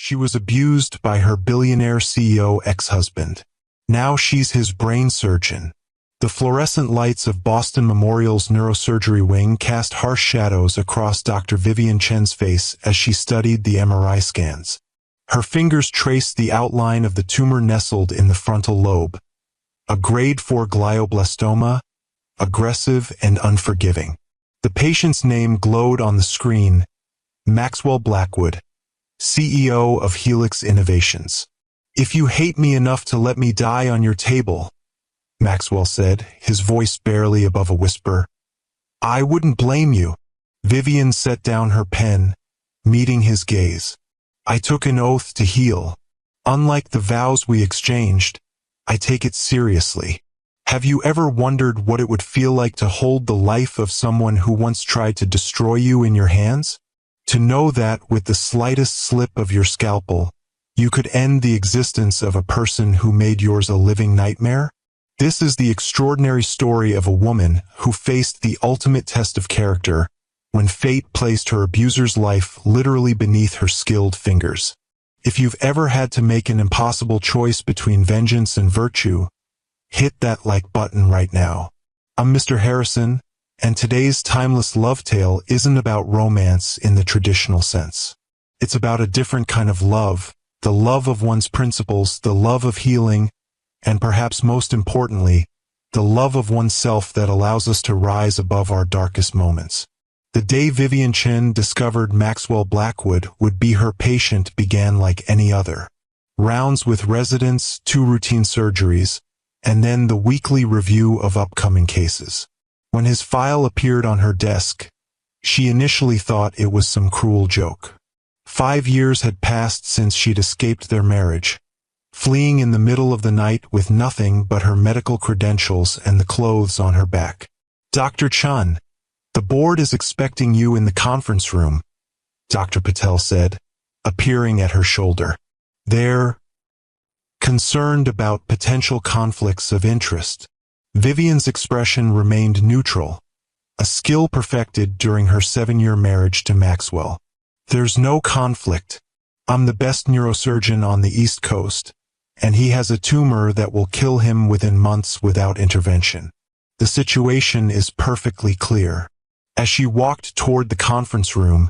She was abused by her billionaire CEO ex-husband. Now she's his brain surgeon. The fluorescent lights of Boston Memorial's neurosurgery wing cast harsh shadows across Dr. Vivian Chen's face as she studied the MRI scans. Her fingers traced the outline of the tumor nestled in the frontal lobe. A grade 4 glioblastoma, aggressive and unforgiving. The patient's name glowed on the screen: Maxwell Blackwood, CEO of Helix Innovations. "If you hate me enough to let me die on your table," Maxwell said, his voice barely above a whisper, "I wouldn't blame you." Vivian set down her pen, meeting his gaze. "I took an oath to heal. Unlike the vows we exchanged, I take it seriously. Have you ever wondered what it would feel like to hold the life of someone who once tried to destroy you in your hands? To know that with the slightest slip of your scalpel, you could end the existence of a person who made yours a living nightmare? This is the extraordinary story of a woman who faced the ultimate test of character when fate placed her abuser's life literally beneath her skilled fingers. If you've ever had to make an impossible choice between vengeance and virtue, hit that like button right now. I'm Mr. Harrison, and today's timeless love tale isn't about romance in the traditional sense. It's about a different kind of love, the love of one's principles, the love of healing, and perhaps most importantly, the love of oneself that allows us to rise above our darkest moments. The day Vivian Chen discovered Maxwell Blackwood would be her patient began like any other. Rounds with residents, 2 routine surgeries, and then the weekly review of upcoming cases. When his file appeared on her desk, she initially thought it was some cruel joke. 5 years had passed since she'd escaped their marriage, fleeing in the middle of the night with nothing but her medical credentials and the clothes on her back. "Dr. Chen, the board is expecting you in the conference room," Dr. Patel said, appearing at her shoulder. "They're concerned about potential conflicts of interest." Vivian's expression remained neutral, a skill perfected during her 7-year marriage to Maxwell. "There's no conflict. I'm the best neurosurgeon on the East Coast, and he has a tumor that will kill him within months without intervention. The situation is perfectly clear." As she walked toward the conference room,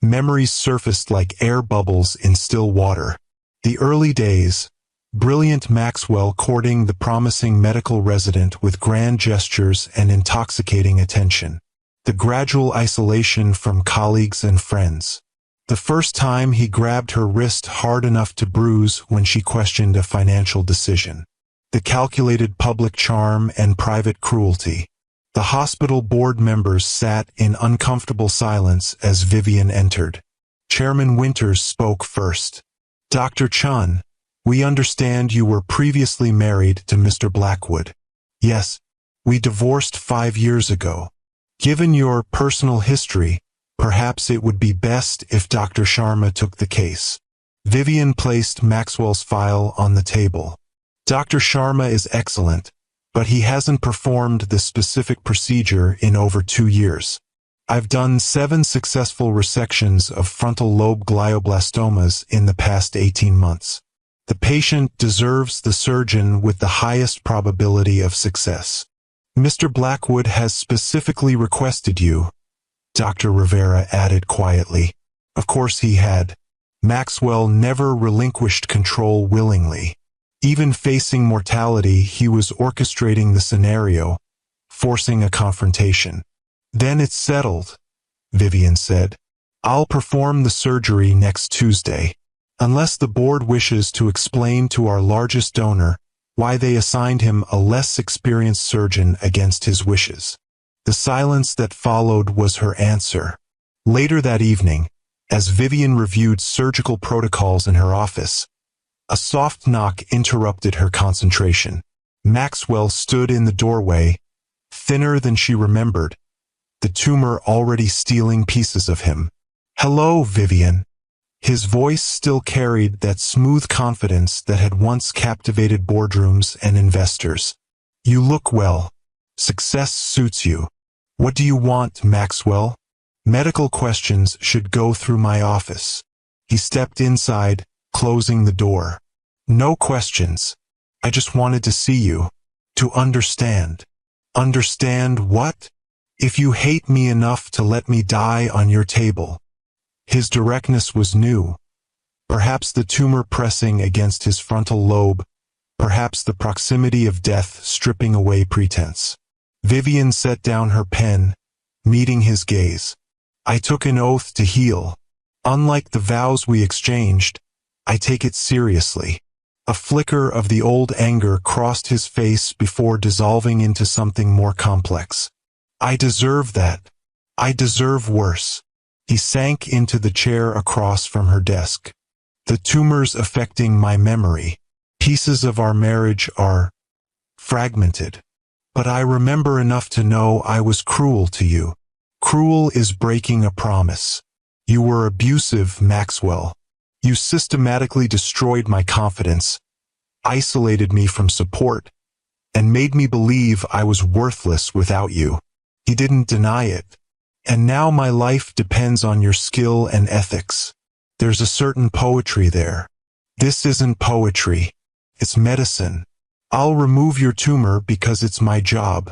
memories surfaced like air bubbles in still water. The early days, brilliant Maxwell courting the promising medical resident with grand gestures and intoxicating attention. The gradual isolation from colleagues and friends. The first time he grabbed her wrist hard enough to bruise when she questioned a financial decision. The calculated public charm and private cruelty. The hospital board members sat in uncomfortable silence as Vivian entered. Chairman Winters spoke first. "Dr. Chen, we understand you were previously married to Mr. Blackwood." "Yes, we divorced 5 years ago. Given your personal history, perhaps it would be best if Dr. Sharma took the case." Vivian placed Maxwell's file on the table. "Dr. Sharma is excellent, but he hasn't performed this specific procedure in over 2 years. I've done 7 successful resections of frontal lobe glioblastomas in the past 18 months. The patient deserves the surgeon with the highest probability of success. Mr. Blackwood has specifically requested you," Dr. Rivera added quietly. Of course he had. Maxwell never relinquished control willingly. Even facing mortality, he was orchestrating the scenario, forcing a confrontation. "Then it's settled," Vivian said. "I'll perform the surgery next Tuesday. Unless the board wishes to explain to our largest donor why they assigned him a less experienced surgeon against his wishes." The silence that followed was her answer. Later that evening, as Vivian reviewed surgical protocols in her office, a soft knock interrupted her concentration. Maxwell stood in the doorway, thinner than she remembered, the tumor already stealing pieces of him. "Hello, Vivian." His voice still carried that smooth confidence that had once captivated boardrooms and investors. "You look well. Success suits you. What do you want, Maxwell?" "Medical questions should go through my office." He stepped inside, closing the door. No questions. I just wanted to see you. To understand. Understand what? If you hate me enough to let me die on your table. His directness was new. Perhaps the tumor pressing against his frontal lobe, perhaps the proximity of death stripping away pretense. Vivian set down her pen, meeting his gaze. I took an oath to heal. Unlike the vows we exchanged, I take it seriously. A flicker of the old anger crossed his face before dissolving into something more complex. I deserve that. I deserve worse. He sank into the chair across from her desk. The tumor's affecting my memory. Pieces of our marriage are fragmented. But I remember enough to know I was cruel to you. Cruel is breaking a promise. You were abusive, Maxwell. You systematically destroyed my confidence, isolated me from support, and made me believe I was worthless without you. He didn't deny it. And now my life depends on your skill and ethics. There's a certain poetry there. This isn't poetry. It's medicine. I'll remove your tumor because it's my job,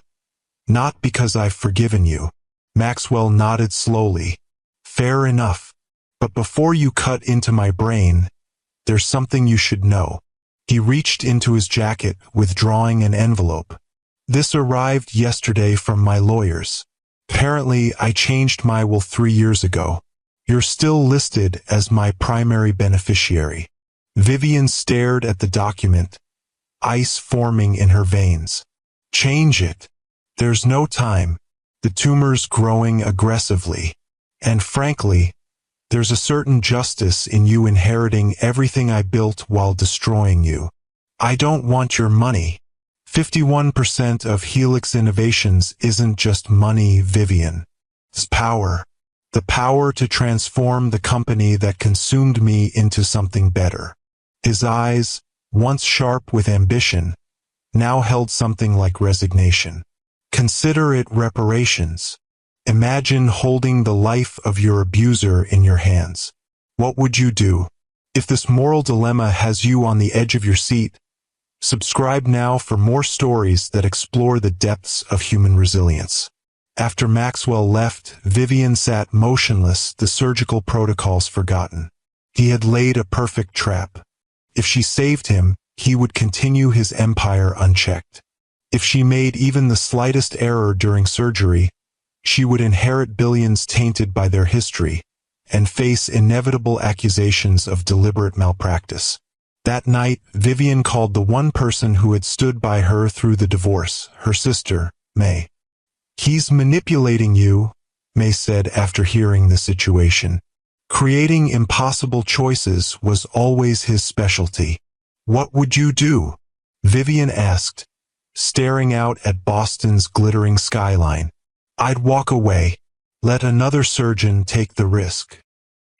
not because I've forgiven you. Maxwell nodded slowly. Fair enough. But before you cut into my brain, there's something you should know. He reached into his jacket, withdrawing an envelope. This arrived yesterday from my lawyers. Apparently, I changed my will 3 years ago. You're still listed as my primary beneficiary. Vivian stared at the document, ice forming in her veins. Change it. There's no time. The tumor's growing aggressively. And frankly, there's a certain justice in you inheriting everything I built while destroying you. I don't want your money. 51% of Helix Innovations isn't just money, Vivian. It's power. The power to transform the company that consumed me into something better. His eyes, once sharp with ambition, now held something like resignation. Consider it reparations. Imagine holding the life of your abuser in your hands. What would you do? If this moral dilemma has you on the edge of your seat, subscribe now for more stories that explore the depths of human resilience. After Maxwell left, Vivian sat motionless, the surgical protocols forgotten. He had laid a perfect trap. If she saved him, he would continue his empire unchecked. If she made even the slightest error during surgery, she would inherit billions tainted by their history and face inevitable accusations of deliberate malpractice. That night, Vivian called the one person who had stood by her through the divorce, her sister, May. He's manipulating you, May said after hearing the situation. Creating impossible choices was always his specialty. What would you do? Vivian asked, staring out at Boston's glittering skyline. I'd walk away. Let another surgeon take the risk.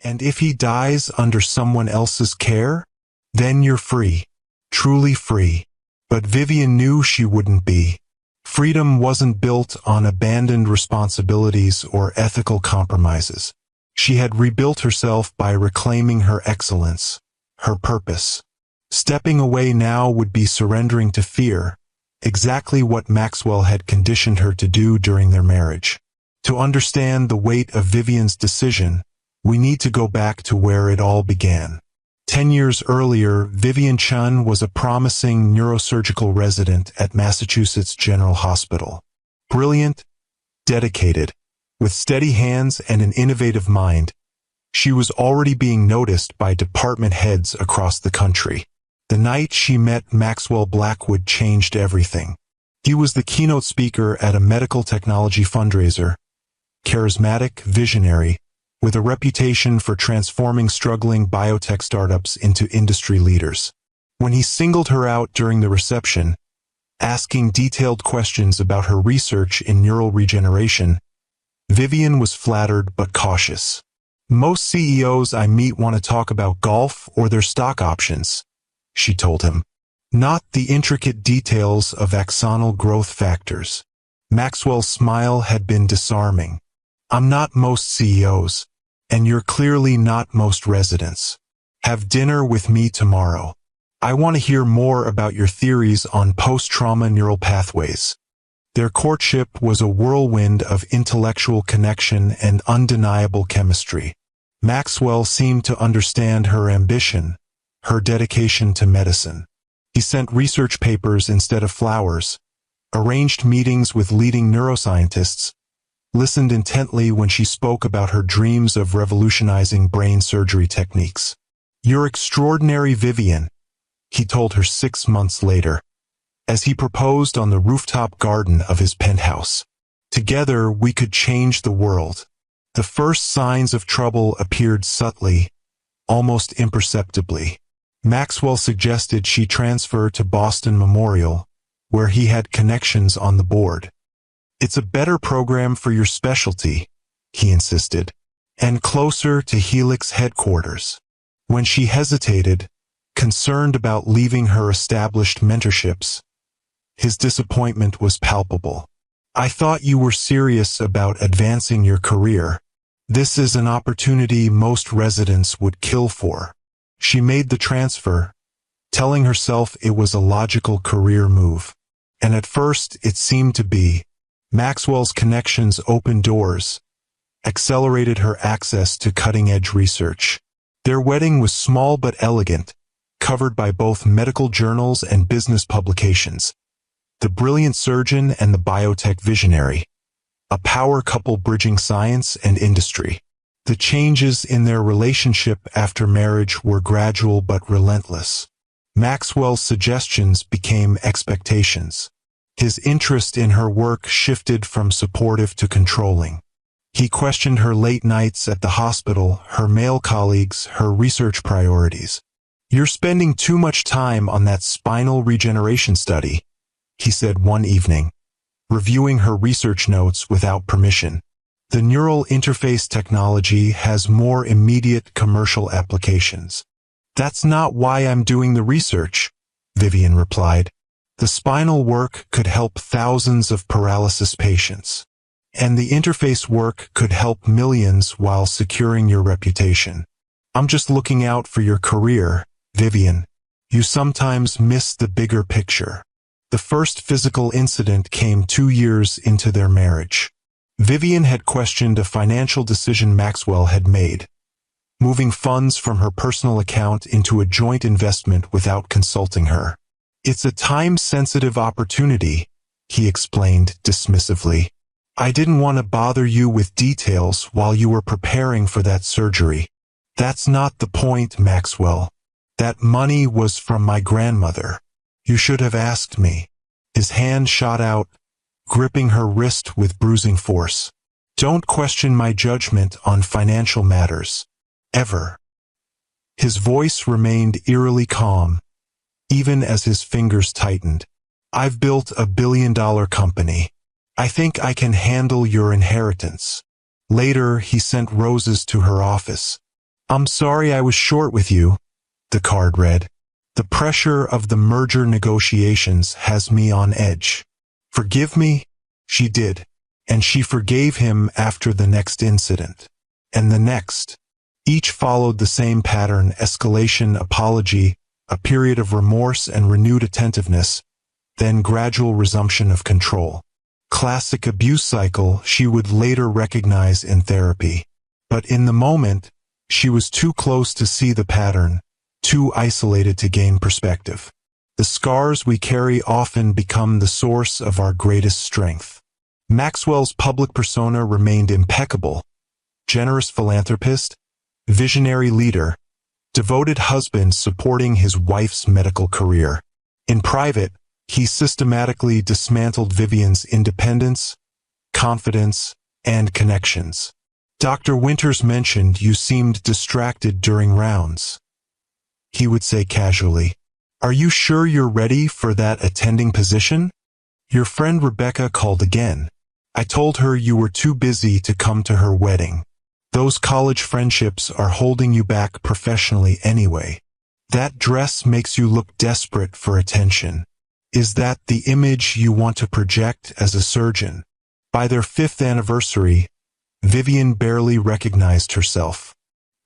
And if he dies under someone else's care, then you're free. Truly free. But Vivian knew she wouldn't be. Freedom wasn't built on abandoned responsibilities or ethical compromises. She had rebuilt herself by reclaiming her excellence, her purpose. Stepping away now would be surrendering to fear, exactly what Maxwell had conditioned her to do during their marriage. To understand the weight of Vivian's decision, we need to go back to where it all began. 10 years earlier, Vivian Chun was a promising neurosurgical resident at Massachusetts General Hospital. Brilliant, dedicated, with steady hands and an innovative mind, she was already being noticed by department heads across the country. The night she met Maxwell Blackwood changed everything. He was the keynote speaker at a medical technology fundraiser, charismatic, visionary, with a reputation for transforming struggling biotech startups into industry leaders. When he singled her out during the reception, asking detailed questions about her research in neural regeneration, Vivian was flattered but cautious. Most CEOs I meet want to talk about golf or their stock options, she told him. Not the intricate details of axonal growth factors. Maxwell's smile had been disarming. I'm not most CEOs. and you're clearly not most residents. Have dinner with me tomorrow. I want to hear more about your theories on post-trauma neural pathways. Their courtship was a whirlwind of intellectual connection and undeniable chemistry. Maxwell seemed to understand her ambition, her dedication to medicine. He sent research papers instead of flowers, arranged meetings with leading neuroscientists, listened intently when she spoke about her dreams of revolutionizing brain surgery techniques. "You're extraordinary, Vivian," he told her 6 months later, as he proposed on the rooftop garden of his penthouse. "Together we could change the world." The first signs of trouble appeared subtly, almost imperceptibly. Maxwell suggested she transfer to Boston Memorial, where he had connections on the board. "It's a better program for your specialty," he insisted, "and closer to Helix headquarters." When she hesitated, concerned about leaving her established mentorships, his disappointment was palpable. "I thought you were serious about advancing your career. This is an opportunity most residents would kill for." She made the transfer, telling herself it was a logical career move. And at first it seemed to be. Maxwell's connections opened doors, accelerated her access to cutting-edge research. Their wedding was small but elegant, covered by both medical journals and business publications. The brilliant surgeon and the biotech visionary, a power couple bridging science and industry. The changes in their relationship after marriage were gradual but relentless. Maxwell's suggestions became expectations. His interest in her work shifted from supportive to controlling. He questioned her late nights at the hospital, her male colleagues, her research priorities. "You're spending too much time on that spinal regeneration study," he said one evening, reviewing her research notes without permission. "The neural interface technology has more immediate commercial applications." "That's not why I'm doing the research," Vivian replied. "The spinal work could help thousands of paralysis patients. And the interface work could help millions while securing your reputation. I'm just looking out for your career, Vivian. You sometimes miss the bigger picture." The first physical incident came 2 years into their marriage. Vivian had questioned a financial decision Maxwell had made, moving funds from her personal account into a joint investment without consulting her. "It's a time-sensitive opportunity," he explained dismissively. "I didn't want to bother you with details while you were preparing for that surgery." "That's not the point, Maxwell. That money was from my grandmother. You should have asked me." His hand shot out, gripping her wrist with bruising force. "Don't question my judgment on financial matters. Ever." His voice remained eerily calm, even as his fingers tightened. "I've built a billion-dollar company. I think I can handle your inheritance." Later, he sent roses to her office. "I'm sorry I was short with you," the card read. "The pressure of the merger negotiations has me on edge. Forgive me?" She did, and she forgave him after the next incident. And the next. Each followed the same pattern: escalation, apology, a period of remorse and renewed attentiveness, then gradual resumption of control. Classic abuse cycle she would later recognize in therapy. But in the moment, she was too close to see the pattern, too isolated to gain perspective. The scars we carry often become the source of our greatest strength. Maxwell's public persona remained impeccable: generous philanthropist, visionary leader, devoted husband supporting his wife's medical career. In private, he systematically dismantled Vivian's independence, confidence, and connections. "Dr. Winters mentioned you seemed distracted during rounds," he would say casually. "Are you sure you're ready for that attending position? Your friend Rebecca called again. I told her you were too busy to come to her wedding. Those college friendships are holding you back professionally anyway. That dress makes you look desperate for attention. Is that the image you want to project as a surgeon?" By their 5th anniversary, Vivian barely recognized herself.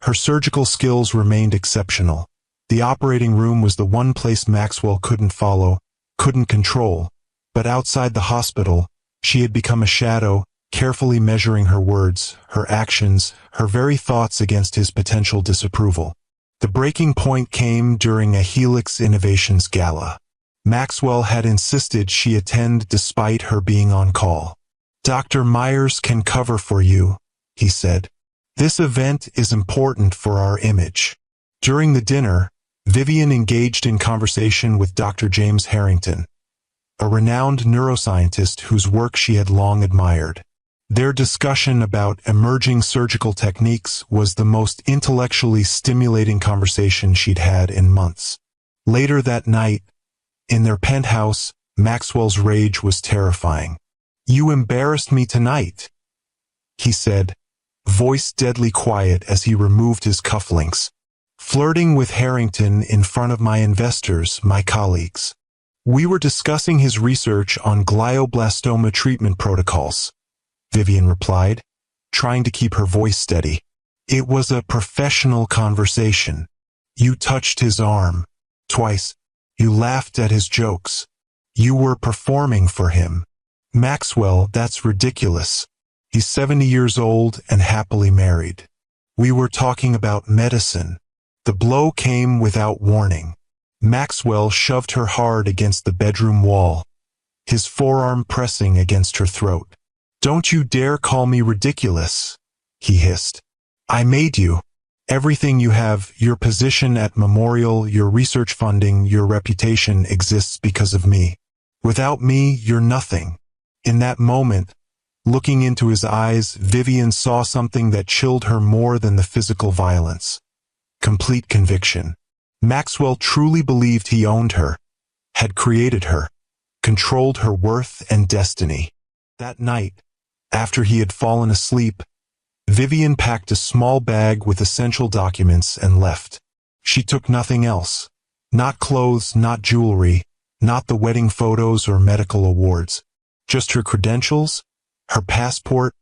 Her surgical skills remained exceptional. The operating room was the one place Maxwell couldn't follow, couldn't control. But outside the hospital, she had become a shadow, carefully measuring her words, her actions, her very thoughts against his potential disapproval. The breaking point came during a Helix Innovations gala. Maxwell had insisted she attend despite her being on call. "Dr. Myers can cover for you," he said. "This event is important for our image." During the dinner, Vivian engaged in conversation with Dr. James Harrington, a renowned neuroscientist whose work she had long admired. Their discussion about emerging surgical techniques was the most intellectually stimulating conversation she'd had in months. Later that night, in their penthouse, Maxwell's rage was terrifying. "You embarrassed me tonight," he said, voice deadly quiet as he removed his cufflinks. "Flirting with Harrington in front of my investors, my colleagues. We were discussing his research on glioblastoma treatment protocols," Vivian replied, trying to keep her voice steady. "It was a professional conversation. You touched his arm. Twice. You laughed at his jokes. You were performing for him. Maxwell, that's ridiculous. He's 70 years old and happily married. We were talking about medicine." The blow came without warning. Maxwell shoved her hard against the bedroom wall, his forearm pressing against her throat. "Don't you dare call me ridiculous," he hissed. "I made you. Everything you have, your position at Memorial, your research funding, your reputation exists because of me. Without me, you're nothing." In that moment, looking into his eyes, Vivian saw something that chilled her more than the physical violence. Complete conviction. Maxwell truly believed he owned her, had created her, controlled her worth and destiny. That night, after he had fallen asleep, Vivian packed a small bag with essential documents and left. She took nothing else. Not clothes, not jewelry, not the wedding photos or medical awards. Just her credentials, her passport,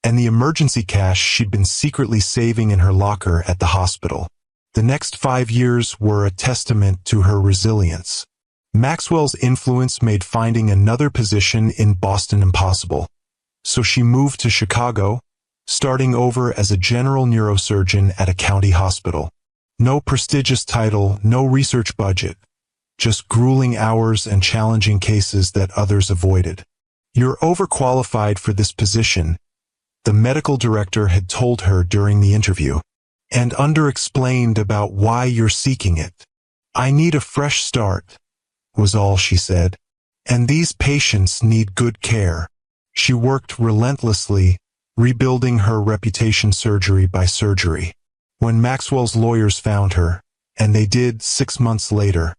and the emergency cash she'd been secretly saving in her locker at the hospital. The next 5 years were a testament to her resilience. Maxwell's influence made finding another position in Boston impossible. So she moved to Chicago, starting over as a general neurosurgeon at a county hospital. No prestigious title, no research budget, just grueling hours and challenging cases that others avoided. "You're overqualified for this position," the medical director had told her during the interview, "and underexplained about why you're seeking it. I need a fresh start," was all she said. "And these patients need good care." She worked relentlessly, rebuilding her reputation surgery by surgery. When Maxwell's lawyers found her, and they did 6 months later,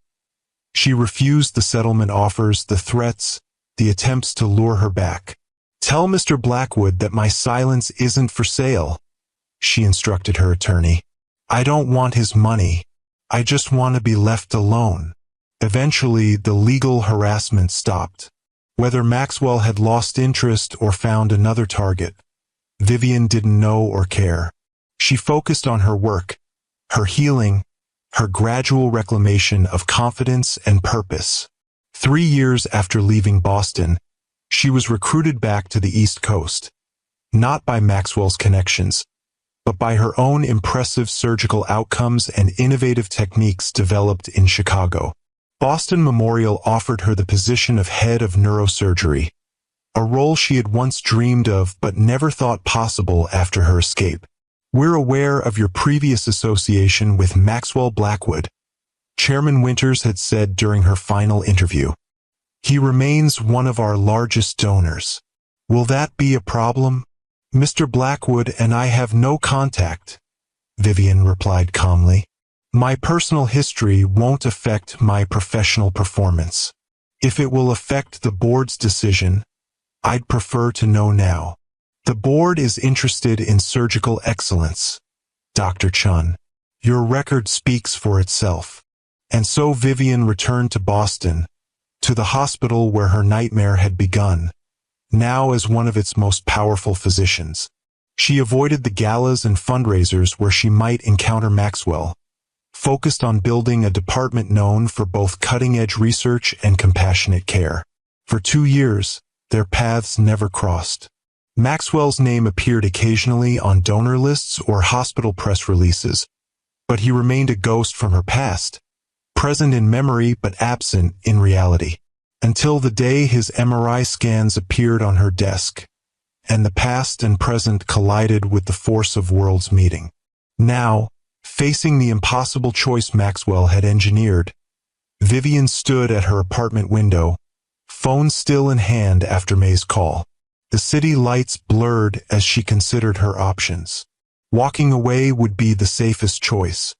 she refused the settlement offers, the threats, the attempts to lure her back. "Tell Mr. Blackwood that my silence isn't for sale," she instructed her attorney. "I don't want his money. I just want to be left alone." Eventually, the legal harassment stopped. Whether Maxwell had lost interest or found another target, Vivian didn't know or care. She focused on her work, her healing, her gradual reclamation of confidence and purpose. 3 years after leaving Boston, she was recruited back to the East Coast, not by Maxwell's connections, but by her own impressive surgical outcomes and innovative techniques developed in Chicago. Boston Memorial offered her the position of head of neurosurgery, a role she had once dreamed of but never thought possible after her escape. "We're aware of your previous association with Maxwell Blackwood," Chairman Winters had said during her final interview. "He remains one of our largest donors. Will that be a problem?" "Mr. Blackwood and I have no contact," Vivian replied calmly. "My personal history won't affect my professional performance. If it will affect the board's decision, I'd prefer to know now. The board is interested in surgical excellence, Dr. Chun. Your record speaks for itself." And so Vivian returned to Boston, to the hospital where her nightmare had begun, now as one of its most powerful physicians. She avoided the galas and fundraisers where she might encounter Maxwell, focused on building a department known for both cutting-edge research and compassionate care. For 2 years, their paths never crossed. Maxwell's name appeared occasionally on donor lists or hospital press releases, but he remained a ghost from her past, present in memory but absent in reality, until the day his MRI scans appeared on her desk, and the past and present collided with the force of worlds meeting. Now, facing the impossible choice Maxwell had engineered, Vivian stood at her apartment window, phone still in hand after May's call. The city lights blurred as she considered her options. Walking away would be the safest choice.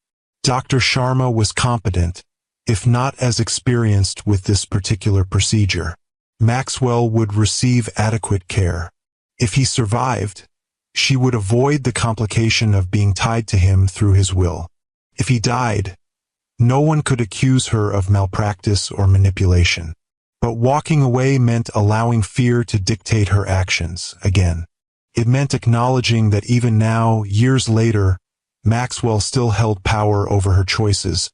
Dr. Sharma was competent, if not as experienced with this particular procedure. Maxwell would receive adequate care. If he survived, she would avoid the complication of being tied to him through his will. If he died, no one could accuse her of malpractice or manipulation. But walking away meant allowing fear to dictate her actions again. It meant acknowledging that even now, years later, Maxwell still held power over her choices,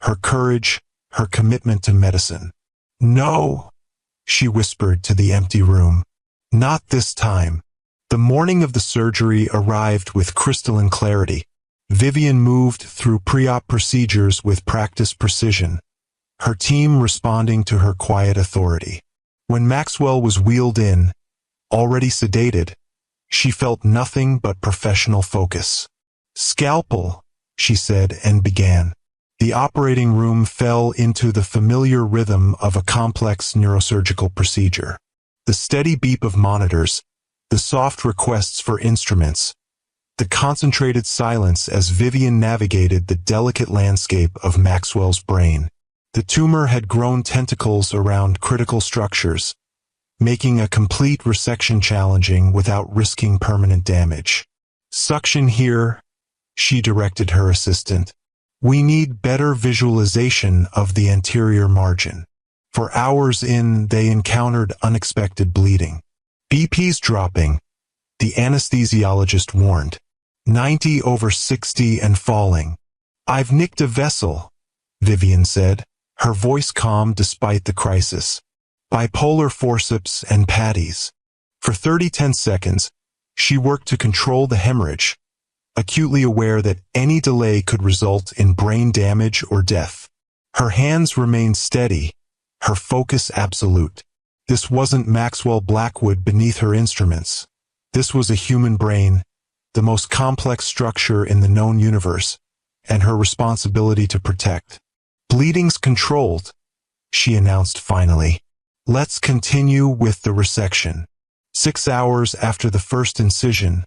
her courage, her commitment to medicine. "No," she whispered to the empty room. "Not this time." The morning of the surgery arrived with crystalline clarity. Vivian moved through pre-op procedures with practiced precision, her team responding to her quiet authority. When Maxwell was wheeled in, already sedated, she felt nothing but professional focus. "Scalpel," she said and began. The operating room fell into the familiar rhythm of a complex neurosurgical procedure. The steady beep of monitors, the soft requests for instruments, the concentrated silence as Vivian navigated the delicate landscape of Maxwell's brain. The tumor had grown tentacles around critical structures, making a complete resection challenging without risking permanent damage. "Suction here," she directed her assistant. "We need better visualization of the anterior margin." For hours in, they encountered unexpected bleeding. "BP's dropping," the anesthesiologist warned. 90/60 and falling. "I've nicked a vessel," Vivian said, her voice calm despite the crisis. "Bipolar forceps and patties." For 10 seconds, she worked to control the hemorrhage, acutely aware that any delay could result in brain damage or death. Her hands remained steady, her focus absolute. This wasn't Maxwell Blackwood beneath her instruments. This was a human brain, the most complex structure in the known universe, and her responsibility to protect. "Bleeding's controlled," she announced finally. "Let's continue with the resection." 6 hours after the first incision,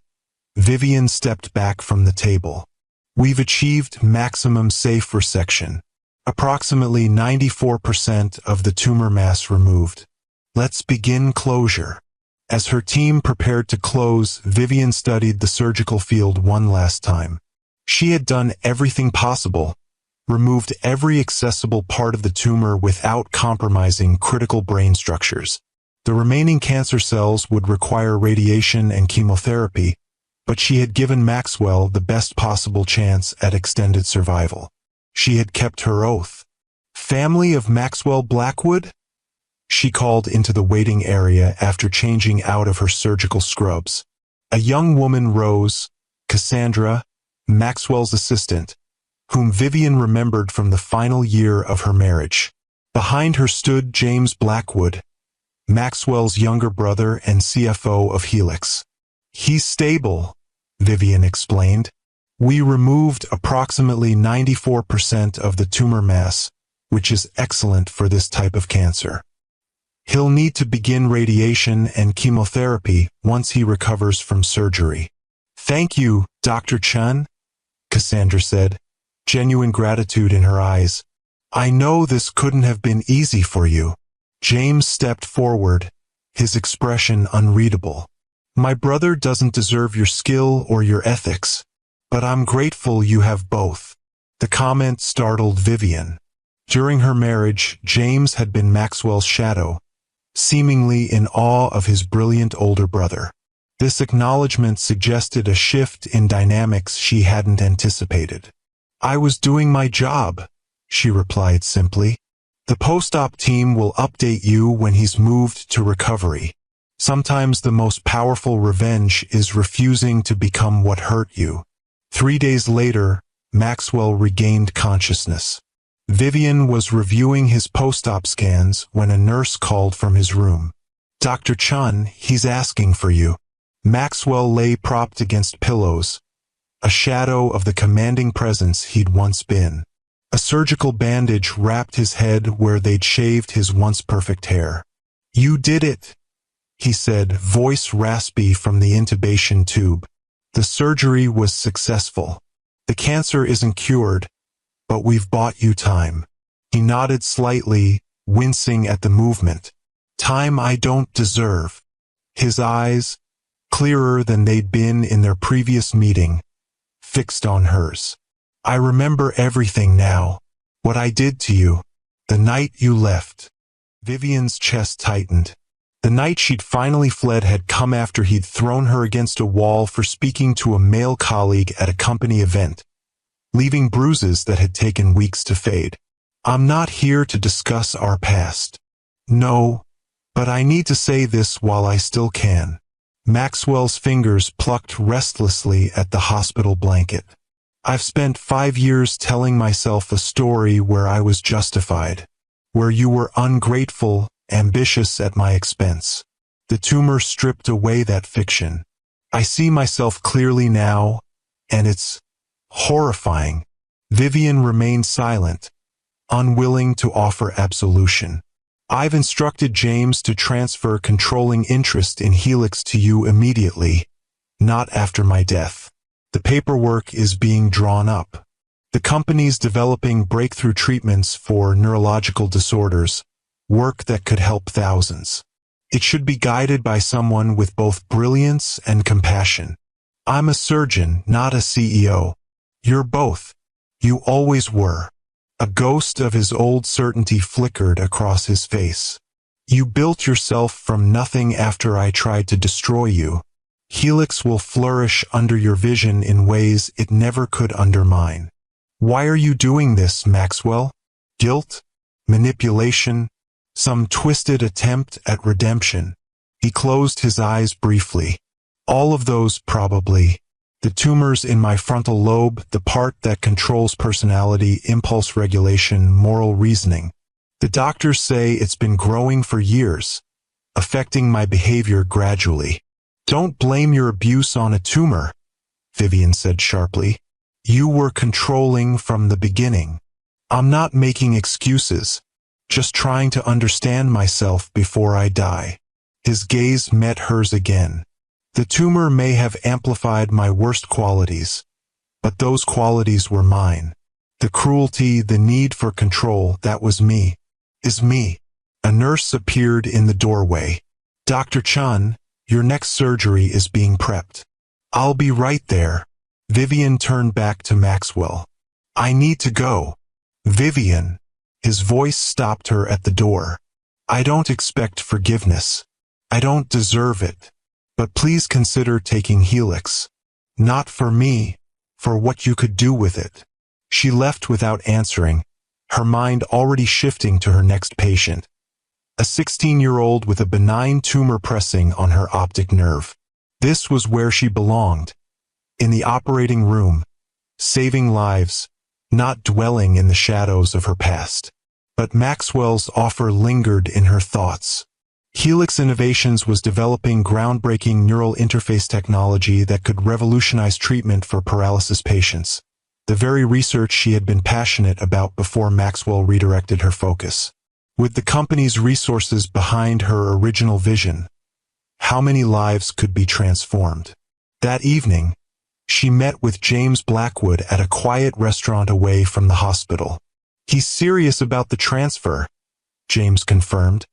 Vivian stepped back from the table. "We've achieved maximum safe resection. Approximately 94% of the tumor mass removed. Let's begin closure." As her team prepared to close, Vivian studied the surgical field one last time. She had done everything possible, removed every accessible part of the tumor without compromising critical brain structures. The remaining cancer cells would require radiation and chemotherapy, but she had given Maxwell the best possible chance at extended survival. She had kept her oath. "Family of Maxwell Blackwood?" She called into the waiting area after changing out of her surgical scrubs. A young woman rose, Cassandra, Maxwell's assistant, whom Vivian remembered from the final year of her marriage. Behind her stood James Blackwood, Maxwell's younger brother and CFO of Helix. "He's stable," Vivian explained. "We removed approximately 94% of the tumor mass, which is excellent for this type of cancer. He'll need to begin radiation and chemotherapy once he recovers from surgery." "Thank you, Dr. Chun," Cassandra said, genuine gratitude in her eyes. "I know this couldn't have been easy for you." James stepped forward, his expression unreadable. "My brother doesn't deserve your skill or your ethics, but I'm grateful you have both." The comment startled Vivian. During her marriage, James had been Maxwell's shadow, seemingly in awe of his brilliant older brother. This acknowledgement suggested a shift in dynamics she hadn't anticipated. "I was doing my job," she replied simply. "The post-op team will update you when he's moved to recovery. Sometimes the most powerful revenge is refusing to become what hurt you." 3 days later, Maxwell regained consciousness. Vivian was reviewing his post-op scans when a nurse called from his room. "Dr. Chun, he's asking for you." Maxwell lay propped against pillows, a shadow of the commanding presence he'd once been. A surgical bandage wrapped his head where they'd shaved his once perfect hair. "You did it," he said, voice raspy from the intubation tube. "The surgery was successful. The cancer isn't cured, but we've bought you time." He nodded slightly, wincing at the movement. "Time I don't deserve." His eyes, clearer than they'd been in their previous meeting, fixed on hers. "I remember everything now. What I did to you. The night you left." Vivian's chest tightened. The night she'd finally fled had come after he'd thrown her against a wall for speaking to a male colleague at a company event, leaving bruises that had taken weeks to fade. "I'm not here to discuss our past. No, but I need to say this while I still can." Maxwell's fingers plucked restlessly at the hospital blanket. "I've spent 5 years telling myself a story where I was justified, where you were ungrateful, ambitious at my expense. The tumor stripped away that fiction. I see myself clearly now, and it's horrifying." Vivian remained silent, unwilling to offer absolution. "I've instructed James to transfer controlling interest in Helix to you immediately, not after my death. The paperwork is being drawn up. The company's developing breakthrough treatments for neurological disorders, work that could help thousands. It should be guided by someone with both brilliance and compassion. I'm a surgeon, not a CEO. You're both. You always were." A ghost of his old certainty flickered across his face. "You built yourself from nothing after I tried to destroy you. Helix will flourish under your vision in ways it never could under mine." "Why are you doing this, Maxwell? Guilt? Manipulation? Some twisted attempt at redemption?" He closed his eyes briefly. "All of those, probably. The tumors in my frontal lobe, the part that controls personality, impulse regulation, moral reasoning. The doctors say it's been growing for years, affecting my behavior gradually." "Don't blame your abuse on a tumor," Vivian said sharply. "You were controlling from the beginning." "I'm not making excuses, just trying to understand myself before I die." His gaze met hers again. "The tumor may have amplified my worst qualities, but those qualities were mine. The cruelty, the need for control, that was me. Is me." A nurse appeared in the doorway. "Dr. Chun, your next surgery is being prepped." "I'll be right there." Vivian turned back to Maxwell. "I need to go." "Vivian." His voice stopped her at the door. "I don't expect forgiveness. I don't deserve it. But please consider taking Helix. Not for me, for what you could do with it." She left without answering, her mind already shifting to her next patient. A 16-year-old with a benign tumor pressing on her optic nerve. This was where she belonged. In the operating room, saving lives, not dwelling in the shadows of her past. But Maxwell's offer lingered in her thoughts. Helix Innovations was developing groundbreaking neural interface technology that could revolutionize treatment for paralysis patients, the very research she had been passionate about before Maxwell redirected her focus. With the company's resources behind her original vision, how many lives could be transformed? That evening, she met with James Blackwood at a quiet restaurant away from the hospital. "He's serious about the transfer," James confirmed,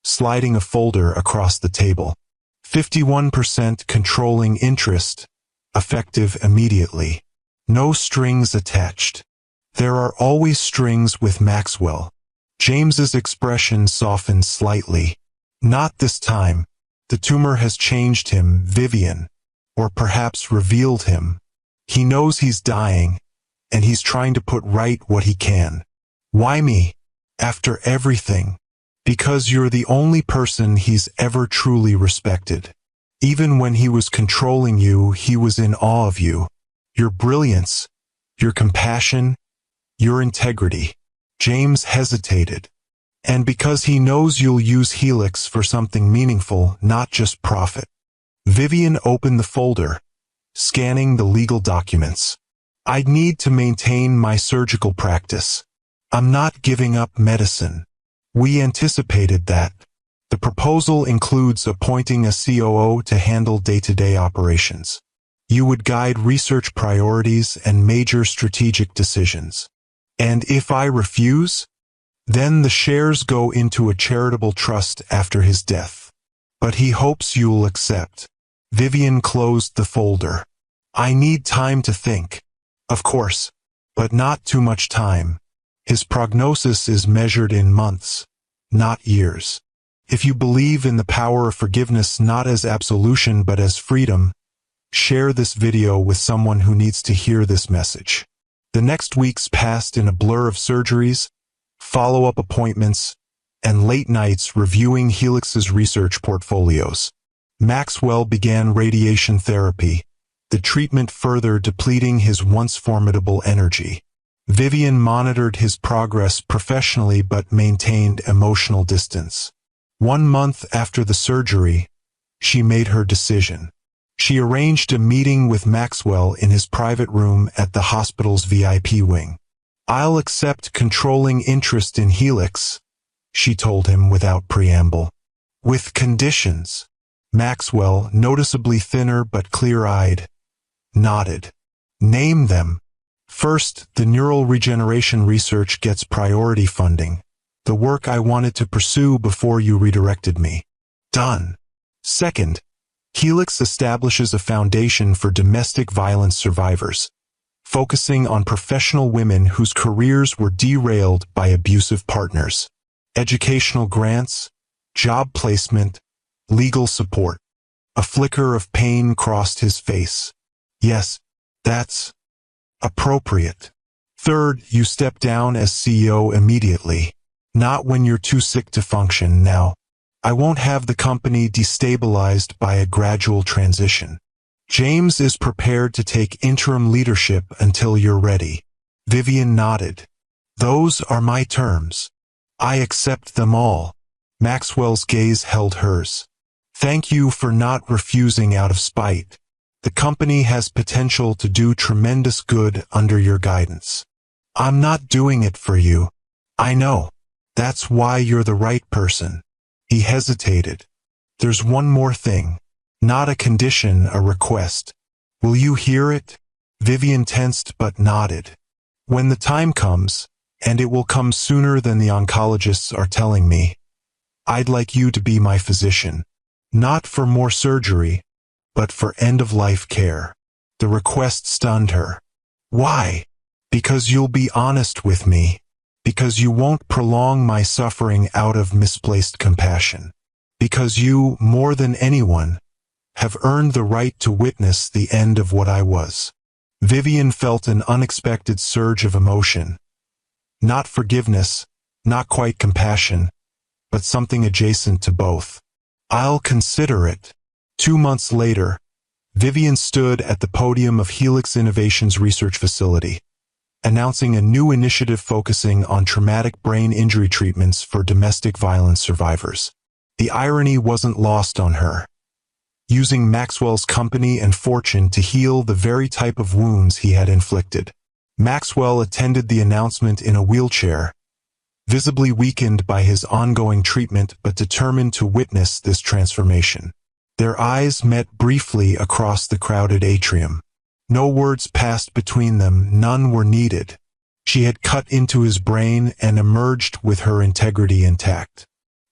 sliding a folder across the table. 51% controlling interest, effective immediately. No strings attached. There are always strings with Maxwell. James's expression softened slightly. "Not this time. The tumor has changed him, Vivian, or perhaps revealed him. He knows he's dying, and he's trying to put right what he can. Why me? After everything. Because you're the only person he's ever truly respected. Even when he was controlling you, he was in awe of you. Your brilliance, your compassion, your integrity. James hesitated. And because he knows you'll use Helix for something meaningful, not just profit. Vivian opened the folder, scanning the legal documents. I'd need to maintain my surgical practice. I'm not giving up medicine. We anticipated that. The proposal includes appointing a COO to handle day-to-day operations. You would guide research priorities and major strategic decisions. And if I refuse, then the shares go into a charitable trust after his death. But he hopes you'll accept. Vivian closed the folder. I need time to think. Of course, but not too much time. His prognosis is measured in months, not years. If you believe in the power of forgiveness not as absolution but as freedom, share this video with someone who needs to hear this message. The next weeks passed in a blur of surgeries, follow-up appointments, and late nights reviewing Helix's research portfolios. Maxwell began radiation therapy, the treatment further depleting his once formidable energy. Vivian monitored his progress professionally but maintained emotional distance. 1 month after the surgery, she made her decision. She arranged a meeting with Maxwell in his private room at the hospital's VIP wing. I'll accept controlling interest in Helix, she told him without preamble. With conditions. Maxwell, noticeably thinner but clear-eyed, nodded. Name them. First, the neural regeneration research gets priority funding. The work I wanted to pursue before you redirected me. Done. Second, Helix establishes a foundation for domestic violence survivors, focusing on professional women whose careers were derailed by abusive partners. Educational grants, job placement, legal support. A flicker of pain crossed his face. Yes, that's appropriate. Third, you step down as CEO immediately. Not when you're too sick to function now. I won't have the company destabilized by a gradual transition. James is prepared to take interim leadership until you're ready. Vivian nodded. Those are my terms. I accept them all. Maxwell's gaze held hers. Thank you for not refusing out of spite. The company has potential to do tremendous good under your guidance. I'm not doing it for you. I know. That's why you're the right person. He hesitated. There's one more thing. Not a condition, a request. Will you hear it? Vivian tensed but nodded. When the time comes, and it will come sooner than the oncologists are telling me, I'd like you to be my physician. Not for more surgery, but for end-of-life care. The request stunned her. Why? Because you'll be honest with me. Because you won't prolong my suffering out of misplaced compassion. Because you, more than anyone, have earned the right to witness the end of what I was. Vivian felt an unexpected surge of emotion. Not forgiveness, not quite compassion, but something adjacent to both. I'll consider it. 2 months later, Vivian stood at the podium of Helix Innovations Research Facility, announcing a new initiative focusing on traumatic brain injury treatments for domestic violence survivors. The irony wasn't lost on her. Using Maxwell's company and fortune to heal the very type of wounds he had inflicted. Maxwell attended the announcement in a wheelchair, visibly weakened by his ongoing treatment but determined to witness this transformation. Their eyes met briefly across the crowded atrium. No words passed between them, none were needed. She had cut into his brain and emerged with her integrity intact.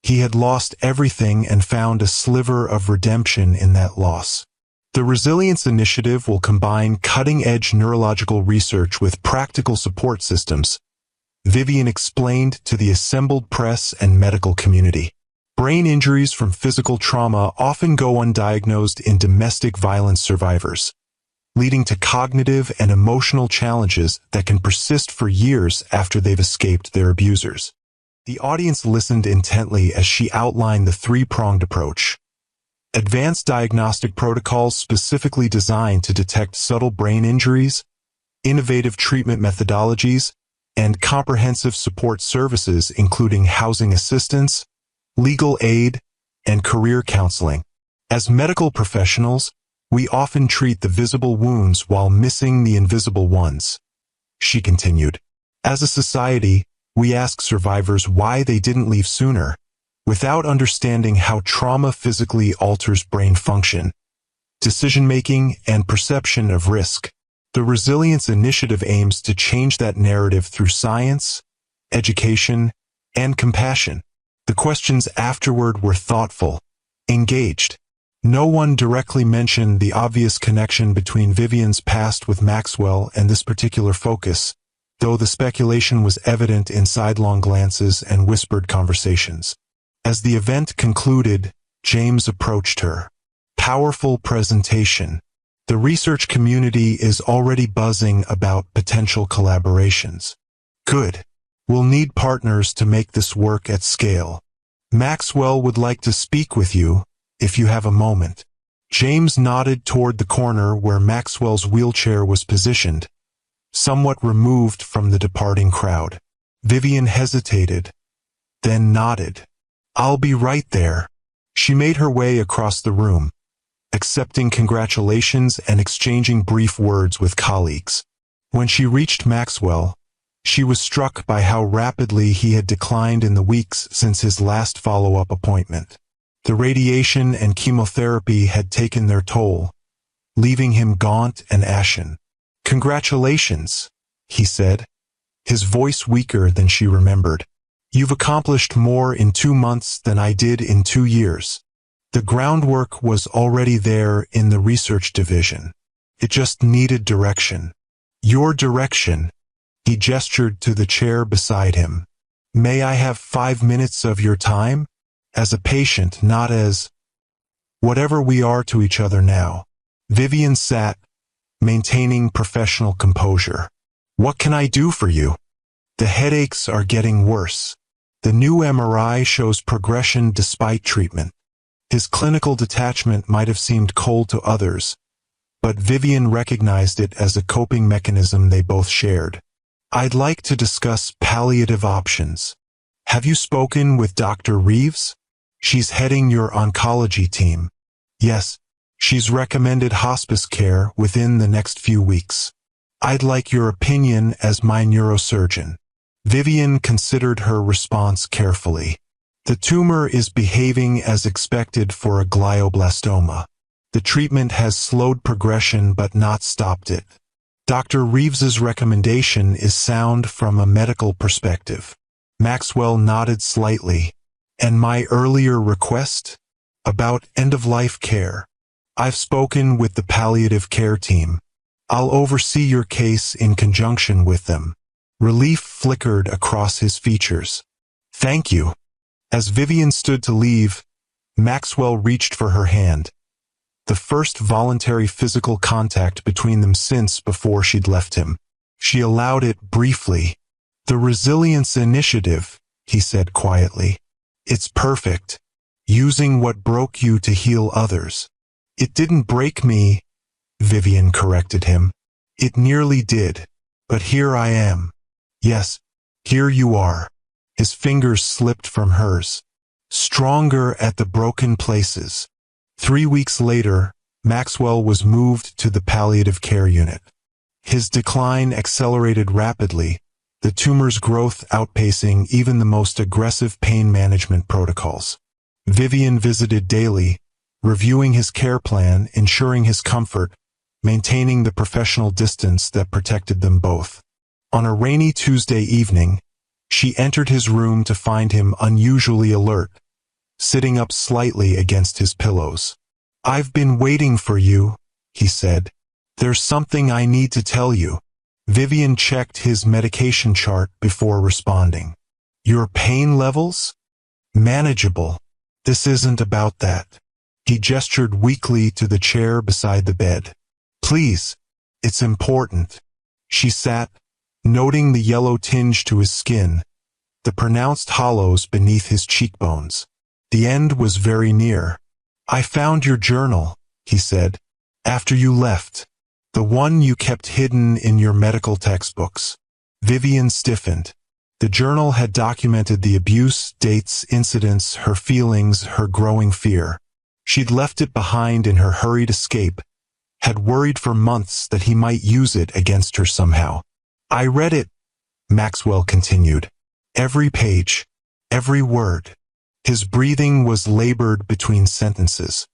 He had lost everything and found a sliver of redemption in that loss. The Resilience Initiative will combine cutting-edge neurological research with practical support systems, Vivian explained to the assembled press and medical community. Brain injuries from physical trauma often go undiagnosed in domestic violence survivors, leading to cognitive and emotional challenges that can persist for years after they've escaped their abusers. The audience listened intently as she outlined the three-pronged approach. Advanced diagnostic protocols specifically designed to detect subtle brain injuries, innovative treatment methodologies, and comprehensive support services including housing assistance, legal aid, and career counseling. As medical professionals, we often treat the visible wounds while missing the invisible ones, she continued. As a society, we ask survivors why they didn't leave sooner, without understanding how trauma physically alters brain function, decision-making, and perception of risk. The Resilience Initiative aims to change that narrative through science, education, and compassion. The questions afterward were thoughtful, engaged. No one directly mentioned the obvious connection between Vivian's past with Maxwell and this particular focus, though the speculation was evident in sidelong glances and whispered conversations. As the event concluded, James approached her. Powerful presentation. The research community is already buzzing about potential collaborations. Good. We'll need partners to make this work at scale. Maxwell would like to speak with you, if you have a moment. James nodded toward the corner where Maxwell's wheelchair was positioned, somewhat removed from the departing crowd. Vivian hesitated, then nodded. I'll be right there. She made her way across the room, accepting congratulations and exchanging brief words with colleagues. When she reached Maxwell, she was struck by how rapidly he had declined in the weeks since his last follow-up appointment. The radiation and chemotherapy had taken their toll, leaving him gaunt and ashen. "Congratulations," he said, his voice weaker than she remembered. "You've accomplished more in 2 months than I did in 2 years." The groundwork was already there in the research division. It just needed direction. "Your direction." He gestured to the chair beside him. "May I have 5 minutes of your time? As a patient, not as whatever we are to each other now." Vivian sat, maintaining professional composure. "What can I do for you?" "The headaches are getting worse. The new MRI shows progression despite treatment." His clinical detachment might have seemed cold to others, but Vivian recognized it as a coping mechanism they both shared. "I'd like to discuss palliative options. Have you spoken with Dr. Reeves? She's heading your oncology team." "Yes, she's recommended hospice care within the next few weeks." "I'd like your opinion as my neurosurgeon." Vivian considered her response carefully. "The tumor is behaving as expected for a glioblastoma. The treatment has slowed progression but not stopped it. Dr. Reeves's recommendation is sound from a medical perspective." Maxwell nodded slightly. "And my earlier request? About end-of-life care? I've spoken with the palliative care team. I'll oversee your case in conjunction with them." Relief flickered across his features. "Thank you." As Vivian stood to leave, Maxwell reached for her hand. The first voluntary physical contact between them since before she'd left him. She allowed it briefly. "The Resilience Initiative," he said quietly. "It's perfect. Using what broke you to heal others." "It didn't break me," Vivian corrected him. "It nearly did. But here I am." "Yes, here you are." His fingers slipped from hers. "Stronger at the broken places." 3 weeks later, Maxwell was moved to the palliative care unit. His decline accelerated rapidly, the tumor's growth outpacing even the most aggressive pain management protocols. Vivian visited daily, reviewing his care plan, ensuring his comfort, maintaining the professional distance that protected them both. On a rainy Tuesday evening, she entered his room to find him unusually alert, sitting up slightly against his pillows. "I've been waiting for you," he said. "There's something I need to tell you." Vivian checked his medication chart before responding. "Your pain levels? Manageable." This isn't about that. He gestured weakly to the chair beside the bed. Please, it's important. She sat, noting the yellow tinge to his skin, the pronounced hollows beneath his cheekbones. The end was very near. I found your journal, he said, after you left. The one you kept hidden in your medical textbooks. Vivian stiffened. The journal had documented the abuse, dates, incidents, her feelings, her growing fear. She'd left it behind in her hurried escape, had worried for months that he might use it against her somehow. I read it, Maxwell continued. Every page, every word. His breathing was labored between sentences.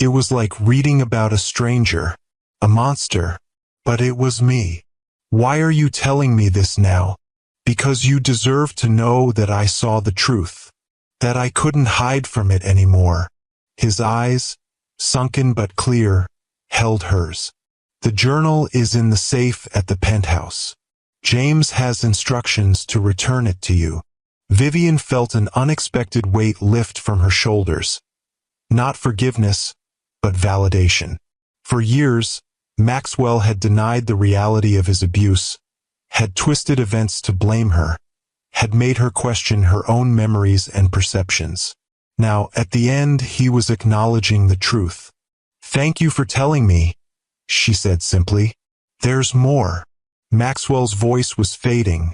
It was like reading about a stranger, a monster. But it was me. Why are you telling me this now? Because you deserve to know that I saw the truth, that I couldn't hide from it anymore. His eyes, sunken but clear, held hers. The journal is in the safe at the penthouse. James has instructions to return it to you. Vivian felt an unexpected weight lift from her shoulders. Not forgiveness, but validation. For years, Maxwell had denied the reality of his abuse, had twisted events to blame her, had made her question her own memories and perceptions. Now, at the end, he was acknowledging the truth. Thank you for telling me, she said simply. There's more. Maxwell's voice was fading,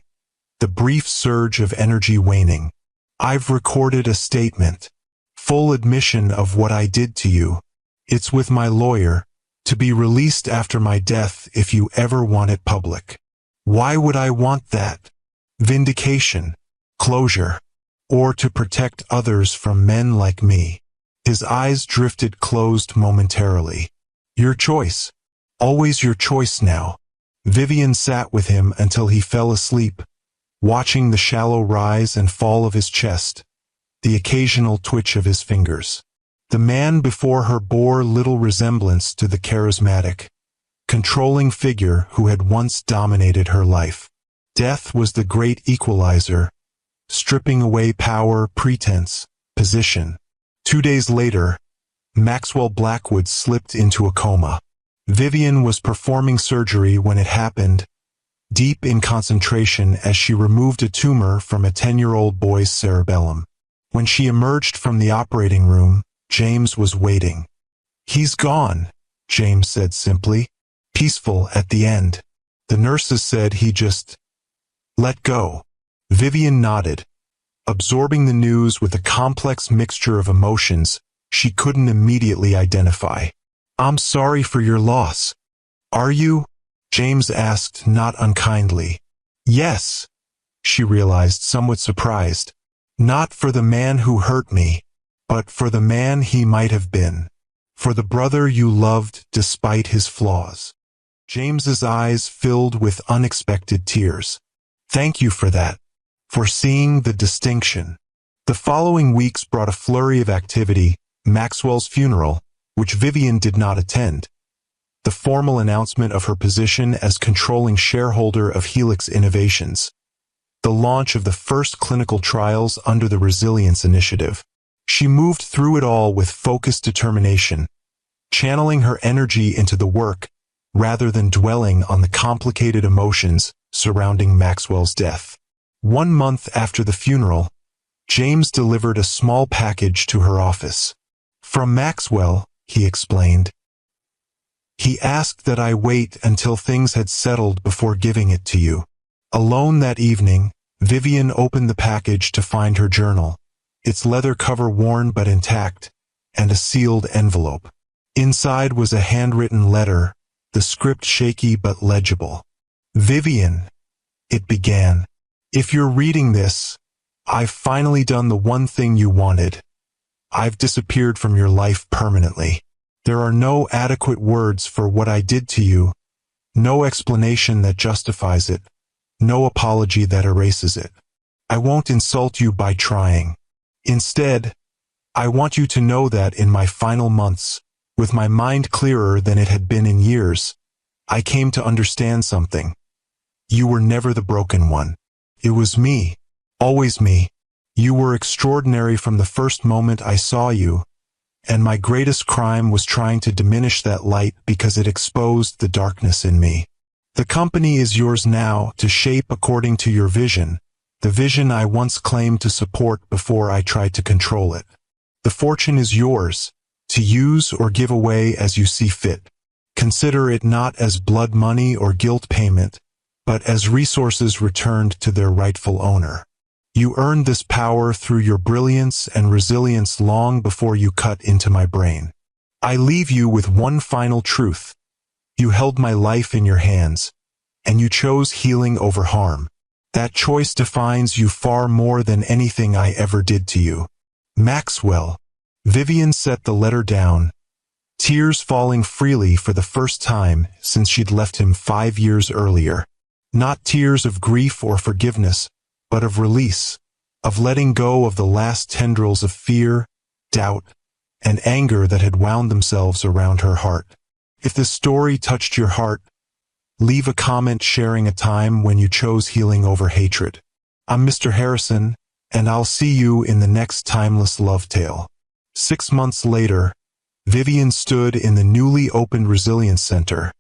the brief surge of energy waning. I've recorded a statement. Full admission of what I did to you. It's with my lawyer, to be released after my death if you ever want it public. Why would I want that? Vindication, closure, or to protect others from men like me. His eyes drifted closed momentarily. Your choice. Always your choice now. Vivian sat with him until he fell asleep, watching the shallow rise and fall of his chest, the occasional twitch of his fingers. The man before her bore little resemblance to the charismatic, controlling figure who had once dominated her life. Death was the great equalizer, stripping away power, pretense, position. 2 days later, Maxwell Blackwood slipped into a coma. Vivian was performing surgery when it happened, deep in concentration as she removed a tumor from a 10-year-old boy's cerebellum. When she emerged from the operating room, James was waiting. He's gone, James said simply, peaceful at the end. The nurses said he just let go. Vivian nodded, absorbing the news with a complex mixture of emotions she couldn't immediately identify. I'm sorry for your loss. Are you? James asked, not unkindly. Yes, she realized, somewhat surprised. Not for the man who hurt me, but for the man he might have been. For the brother you loved despite his flaws. James's eyes filled with unexpected tears. Thank you for that. For seeing the distinction. The following weeks brought a flurry of activity, Maxwell's funeral, which Vivian did not attend, the formal announcement of her position as controlling shareholder of Helix Innovations, the launch of the first clinical trials under the Resilience Initiative. She moved through it all with focused determination, channeling her energy into the work rather than dwelling on the complicated emotions surrounding Maxwell's death. 1 month after the funeral, James delivered a small package to her office. From Maxwell, he explained. He asked that I wait until things had settled before giving it to you. Alone that evening, Vivian opened the package to find her journal, its leather cover worn but intact, and a sealed envelope. Inside was a handwritten letter, the script shaky but legible. Vivian, it began. If you're reading this, I've finally done the one thing you wanted. I've disappeared from your life permanently. There are no adequate words for what I did to you, no explanation that justifies it, no apology that erases it. I won't insult you by trying. Instead, I want you to know that in my final months, with my mind clearer than it had been in years, I came to understand something. You were never the broken one. It was me, always me. You were extraordinary from the first moment I saw you, and my greatest crime was trying to diminish that light because it exposed the darkness in me. The company is yours now to shape according to your vision, the vision I once claimed to support before I tried to control it. The fortune is yours, to use or give away as you see fit. Consider it not as blood money or guilt payment, but as resources returned to their rightful owner. You earned this power through your brilliance and resilience long before you cut into my brain. I leave you with one final truth. You held my life in your hands, and you chose healing over harm. That choice defines you far more than anything I ever did to you. Maxwell. Vivian set the letter down, tears falling freely for the first time since she'd left him 5 years earlier. Not tears of grief or forgiveness, but of release, of letting go of the last tendrils of fear, doubt, and anger that had wound themselves around her heart. If this story touched your heart, leave a comment sharing a time when you chose healing over hatred. I'm Mr. Harrison, and I'll see you in the next timeless love tale. 6 months later, Vivian stood in the newly opened Resilience Center,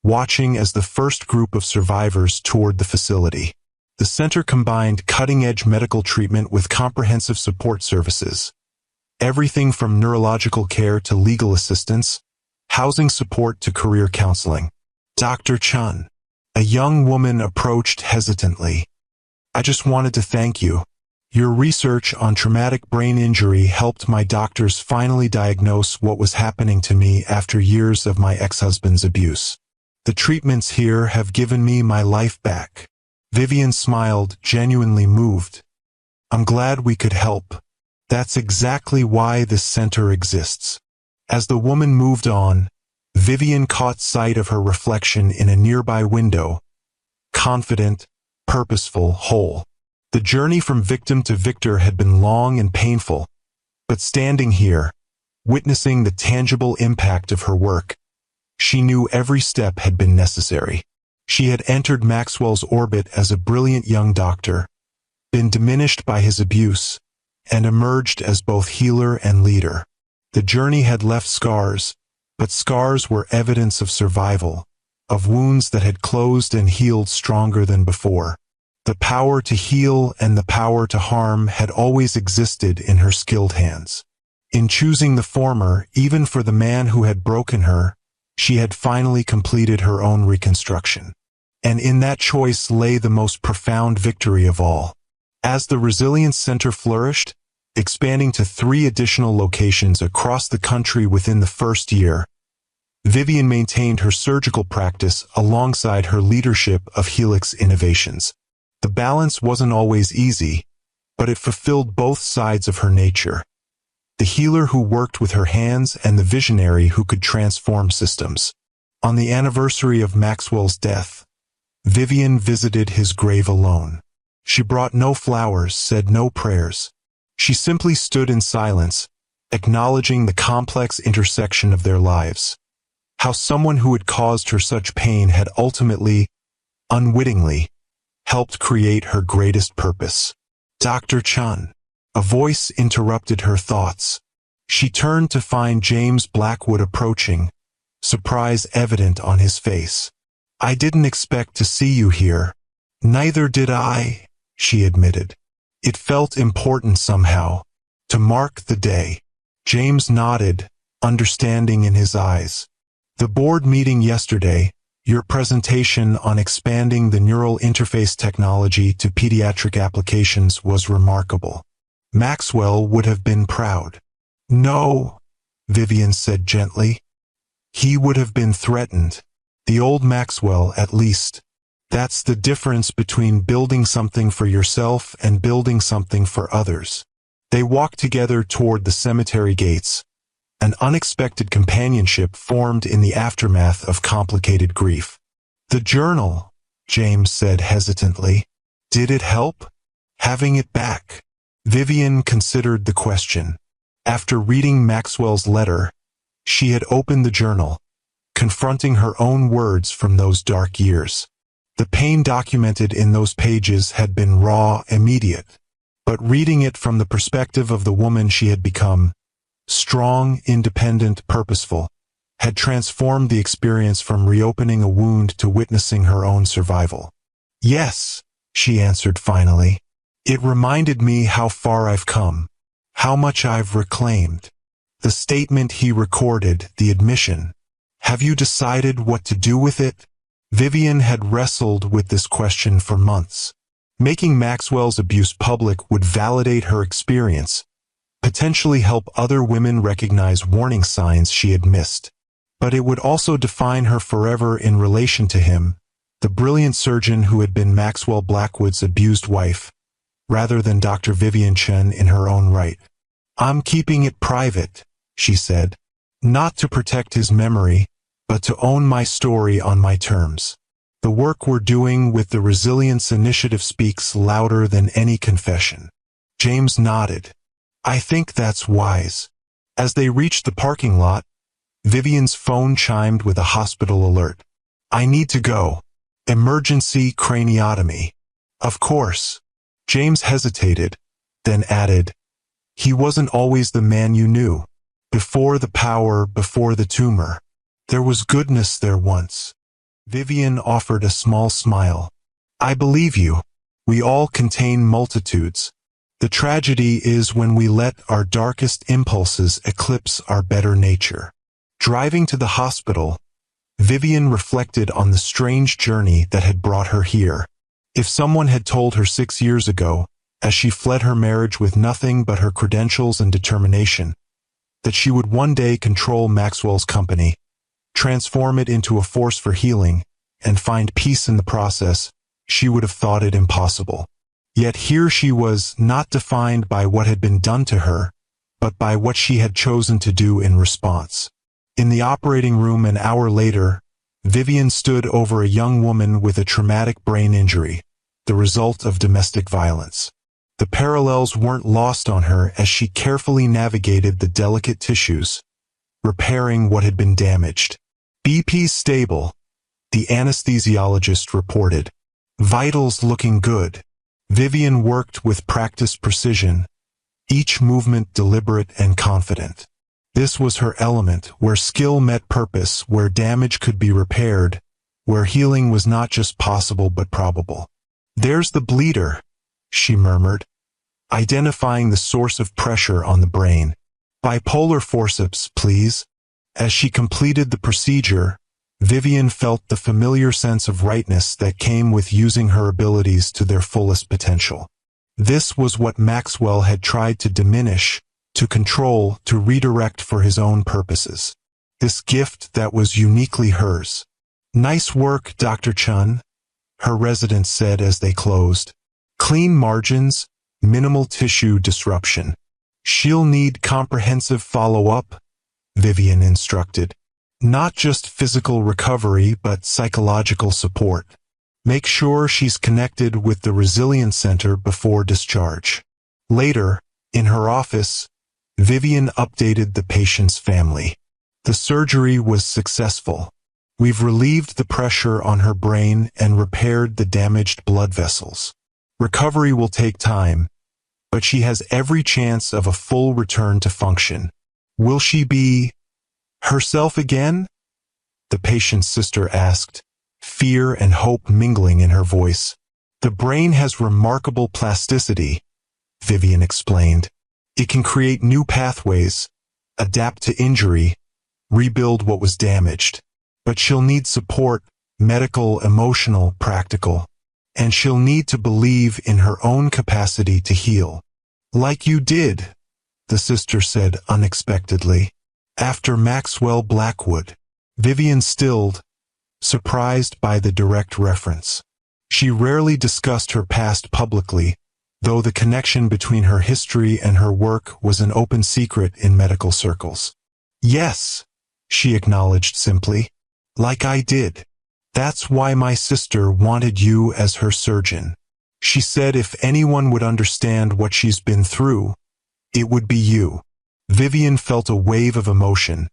watching as the first group of survivors toured the facility. The center combined cutting-edge medical treatment with comprehensive support services. Everything from neurological care to legal assistance, housing support to career counseling. Dr. Chun, a young woman, approached hesitantly. I just wanted to thank you. Your research on traumatic brain injury helped my doctors finally diagnose what was happening to me after years of my ex-husband's abuse. The treatments here have given me my life back. Vivian smiled, genuinely moved. I'm glad we could help. That's exactly why this center exists. As the woman moved on, Vivian caught sight of her reflection in a nearby window. Confident, purposeful, whole. The journey from victim to victor had been long and painful, but standing here, witnessing the tangible impact of her work, she knew every step had been necessary. She had entered Maxwell's orbit as a brilliant young doctor, been diminished by his abuse, and emerged as both healer and leader. The journey had left scars, but scars were evidence of survival, of wounds that had closed and healed stronger than before. The power to heal and the power to harm had always existed in her skilled hands. In choosing the former, even for the man who had broken her, she had finally completed her own reconstruction. And in that choice lay the most profound victory of all. As the Resilience Center flourished, expanding to 3 additional locations across the country within the first year, Vivian maintained her surgical practice alongside her leadership of Helix Innovations. The balance wasn't always easy, but it fulfilled both sides of her nature. The healer who worked with her hands and the visionary who could transform systems. On the anniversary of Maxwell's death, Vivian visited his grave alone. She brought no flowers, said no prayers. She simply stood in silence, acknowledging the complex intersection of their lives. How someone who had caused her such pain had ultimately, unwittingly, helped create her greatest purpose. Dr. Chun. A voice interrupted her thoughts. She turned to find James Blackwood approaching, surprise evident on his face. I didn't expect to see you here. Neither did I, she admitted. It felt important somehow, to mark the day. James nodded, understanding in his eyes. The board meeting yesterday, your presentation on expanding the neural interface technology to pediatric applications was remarkable. Maxwell would have been proud. No, Vivian said gently. He would have been threatened. The old Maxwell, at least. That's the difference between building something for yourself and building something for others. They walked together toward the cemetery gates. An unexpected companionship formed in the aftermath of complicated grief. The journal, James said hesitantly. Did it help? Having it back. Vivian considered the question. After reading Maxwell's letter, she had opened the journal, confronting her own words from those dark years. The pain documented in those pages had been raw, immediate. but reading it from the perspective of the woman she had become, strong, independent, purposeful, had transformed the experience from reopening a wound to witnessing her own survival. "Yes," she answered finally. "It reminded me how far I've come, how much I've reclaimed." The statement he recorded, the admission. "Have you decided what to do with it?" Vivian had wrestled with this question for months. Making Maxwell's abuse public would validate her experience, potentially help other women recognize warning signs she had missed. But it would also define her forever in relation to him, the brilliant surgeon who had been Maxwell Blackwood's abused wife, rather than Dr. Vivian Chen in her own right. "I'm keeping it private," she said, "not to protect his memory, but to own my story on my terms. The work we're doing with the Resilience Initiative speaks louder than any confession." James nodded. "I think that's wise." As they reached the parking lot, Vivian's phone chimed with a hospital alert. "I need to go. Emergency craniotomy." "Of course." James hesitated, then added, "He wasn't always the man you knew. Before the power, before the tumor. There was goodness there once." Vivian offered a small smile. "I believe you. We all contain multitudes. The tragedy is when we let our darkest impulses eclipse our better nature." Driving to the hospital, Vivian reflected on the strange journey that had brought her here. If someone had told her 6 years ago, as she fled her marriage with nothing but her credentials and determination, that she would one day control Maxwell's company, transform it into a force for healing, and find peace in the process, she would have thought it impossible. Yet here she was, not defined by what had been done to her, but by what she had chosen to do in response. In the operating room an hour later, Vivian stood over a young woman with a traumatic brain injury, the result of domestic violence. The parallels weren't lost on her as she carefully navigated the delicate tissues, repairing what had been damaged. "BP stable," the anesthesiologist reported. "Vitals looking good." Vivian worked with practiced precision, each movement deliberate and confident. This was her element, where skill met purpose, where damage could be repaired, where healing was not just possible but probable. "There's the bleeder," she murmured, identifying the source of pressure on the brain. "Bipolar forceps, please." As she completed the procedure, Vivian felt the familiar sense of rightness that came with using her abilities to their fullest potential. This was what Maxwell had tried to diminish, to control, to redirect for his own purposes. This gift that was uniquely hers. "Nice work, Dr. Chun," her resident said as they closed. "Clean margins, minimal tissue disruption. She'll need comprehensive follow-up," Vivian instructed. "Not just physical recovery but psychological support. Make sure she's connected with the Resilience Center before discharge." Later, in her office, Vivian updated the patient's family. "The surgery was successful. We've relieved the pressure on her brain and repaired the damaged blood vessels. Recovery will take time, but she has every chance of a full return to function. Will she be herself again?" the patient's sister asked, fear and hope mingling in her voice. "The brain has remarkable plasticity," Vivian explained. "It can create new pathways, adapt to injury, rebuild what was damaged. But she'll need support, medical, emotional, practical. And she'll need to believe in her own capacity to heal." "Like you did," the sister said unexpectedly. "After Maxwell Blackwood." Vivian stilled, surprised by the direct reference. She rarely discussed her past publicly, though the connection between her history and her work was an open secret in medical circles. "Yes," she acknowledged simply. "Like I did. That's why my sister wanted you as her surgeon. She said if anyone would understand what she's been through, it would be you." Vivian felt a wave of emotion,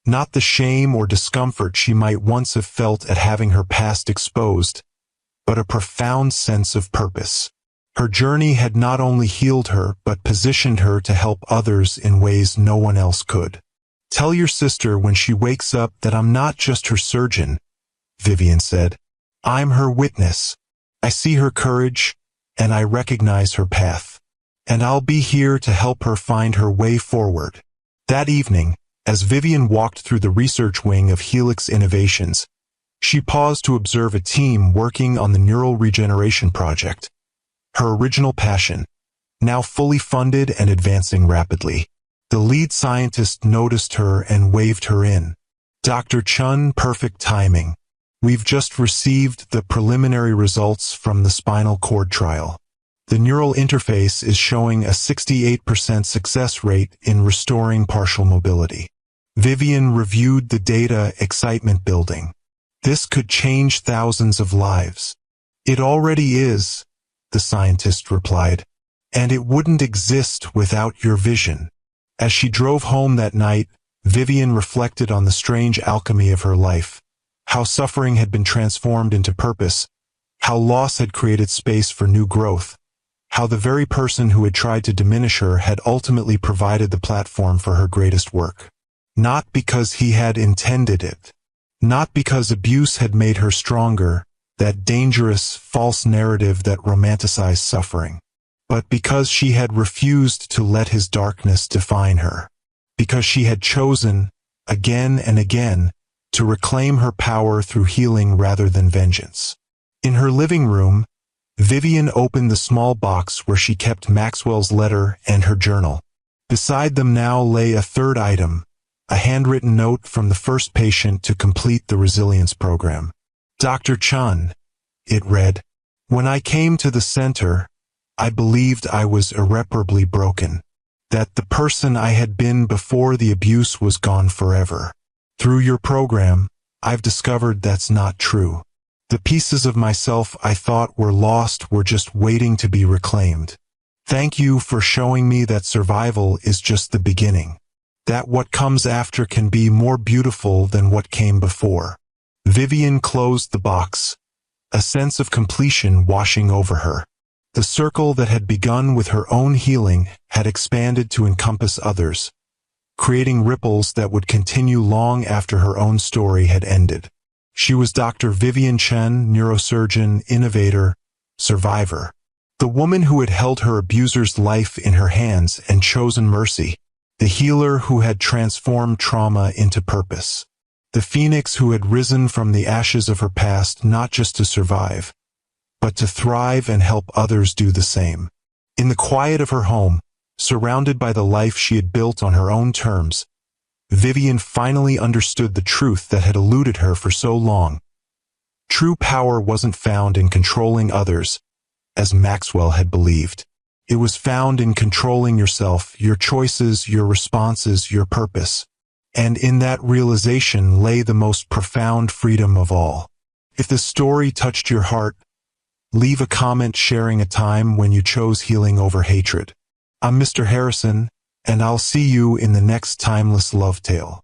not the shame or discomfort she might once have felt at having her past exposed, but a profound sense of purpose. Her journey had not only healed her but positioned her to help others in ways no one else could. "Tell your sister when she wakes up that I'm not just her surgeon," Vivian said. "I'm her witness. I see her courage, and I recognize her path. And I'll be here to help her find her way forward." That evening, as Vivian walked through the research wing of Helix Innovations, she paused to observe a team working on the neural regeneration project, her original passion, now fully funded and advancing rapidly. The lead scientist noticed her and waved her in. "Dr. Chun, perfect timing. We've just received the preliminary results from the spinal cord trial. The neural interface is showing a 68% success rate in restoring partial mobility." Vivian reviewed the data, excitement building. "This could change thousands of lives." "It already is," the scientist replied, "and it wouldn't exist without your vision." As she drove home that night, Vivian reflected on the strange alchemy of her life, how suffering had been transformed into purpose, how loss had created space for new growth, how the very person who had tried to diminish her had ultimately provided the platform for her greatest work. Not because he had intended it. Not because abuse had made her stronger, that dangerous, false narrative that romanticized suffering. But because she had refused to let his darkness define her. Because she had chosen, again and again, to reclaim her power through healing rather than vengeance. In her living room, Vivian opened the small box where she kept Maxwell's letter and her journal. Beside them now lay a third item, a handwritten note from the first patient to complete the resilience program. "Dr. Chun," it read, "when I came to the center, I believed I was irreparably broken, that the person I had been before the abuse was gone forever. Through your program, I've discovered that's not true. The pieces of myself I thought were lost were just waiting to be reclaimed. Thank you for showing me that survival is just the beginning, that what comes after can be more beautiful than what came before." Vivian closed the box, a sense of completion washing over her. The circle that had begun with her own healing had expanded to encompass others, creating ripples that would continue long after her own story had ended. She was Dr. Vivian Chen, neurosurgeon, innovator, survivor. The woman who had held her abuser's life in her hands and chosen mercy. The healer who had transformed trauma into purpose. The phoenix who had risen from the ashes of her past not just to survive, but to thrive and help others do the same. In the quiet of her home, surrounded by the life she had built on her own terms, Vivian finally understood the truth that had eluded her for so long. True power wasn't found in controlling others, as Maxwell had believed. It was found in controlling yourself, your choices, your responses, your purpose. And in that realization lay the most profound freedom of all. If the story touched your heart, leave a comment sharing a time when you chose healing over hatred. I'm Mr. Harrison, and I'll see you in the next timeless love tale.